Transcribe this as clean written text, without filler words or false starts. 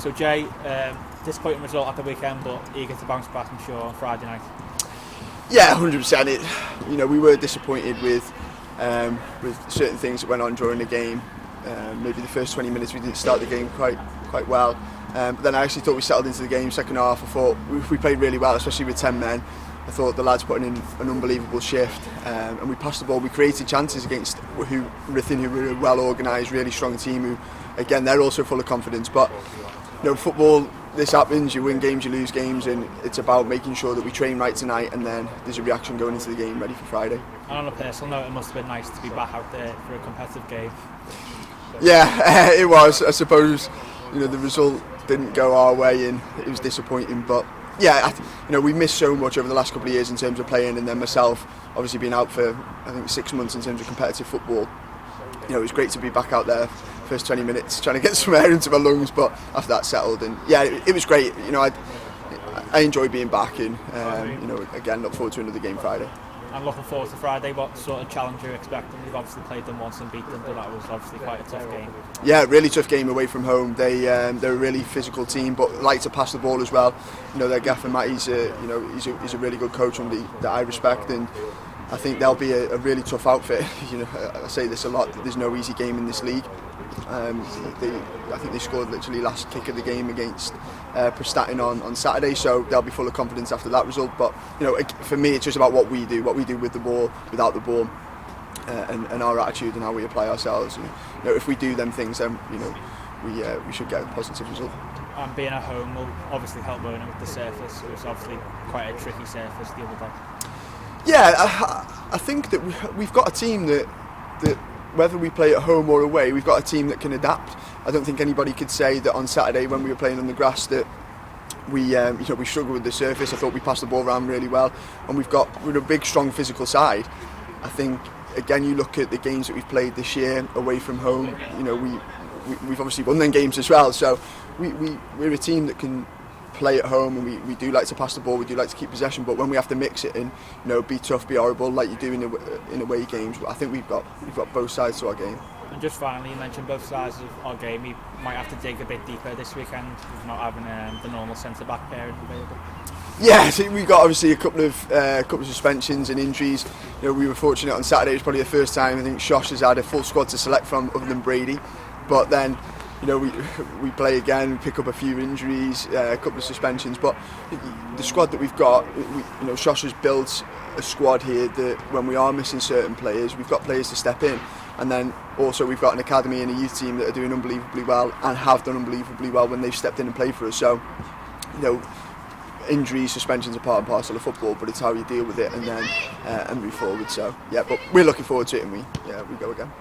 So Jay, disappointing result at the weekend, but eager to bounce back, I'm sure, on Friday night. Yeah, 100%. We were disappointed with certain things that went on during the game. Maybe the first 20 minutes we didn't start the game quite well. But then I actually thought we settled into the game second half. I thought we played really well, especially with 10 men. I thought the lads put in an unbelievable shift, and we passed the ball. We created chances against Ruthin, who were a well organised, really strong team. Who, again, they're also full of confidence. But football, this happens. You win games, you lose games, and it's about making sure that we train right tonight, and then there's a reaction going into the game, ready for Friday. And on a personal note, it must have been nice to be back out there for a competitive game. Yeah, it was. I suppose the result didn't go our way, and it was disappointing. But yeah, we missed so much over the last couple of years in terms of playing, and then myself obviously being out for I think 6 months in terms of competitive football. It was great to be back out there. First 20 minutes trying to get some air into my lungs, but after that settled, and yeah, it was great. I enjoy being back, and again, look forward to another game Friday. I'm looking forward to Friday. What sort of challenge are you expecting? You've obviously played them once and beat them, but that was obviously quite a tough game. Yeah, really tough game away from home. They're a really physical team, but like to pass the ball as well. Their gaffer Matt, he's a really good coach that I respect, and I think they'll be a really tough outfit. I say this a lot. There's no easy game in this league. I think they scored literally last kick of the game against Prestatyn on Saturday, so they'll be full of confidence after that result. But for me, it's just about what we do with the ball, without the ball, and our attitude and how we apply ourselves. If we do them things, then we should get a positive result. And being at home will obviously help Borough with the surface. It was obviously quite a tricky surface the other day. Yeah, I think that we've got a team that whether we play at home or away, we've got a team that can adapt. I don't think anybody could say that on Saturday when we were playing on the grass that we struggled with the surface. I thought we passed the ball around really well, and we're a big, strong, physical side. I think again, you look at the games that we've played this year away from home. We've obviously won them games as well. So we're a team that can play at home, and we do like to pass the ball, we do like to keep possession, but when we have to mix it in, be tough, be horrible like you do in away games, I think we've got both sides to our game. And just finally, you mentioned both sides of our game. You might have to dig a bit deeper this weekend with not having the normal centre back pairing available. Yeah, I think we got obviously a couple of suspensions and injuries. We were fortunate on Saturday. It was probably the first time I think Shosh has had a full squad to select from other than Brady, but then we play again, pick up a few injuries, a couple of suspensions, but the squad that we've got, Shosh has built a squad here that when we are missing certain players, we've got players to step in, and then also we've got an academy and a youth team that are doing unbelievably well and have done unbelievably well when they've stepped in and played for us. So, injuries, suspensions are part and parcel of football, but it's how you deal with it and then and move forward. So yeah, but we're looking forward to it, and we go again.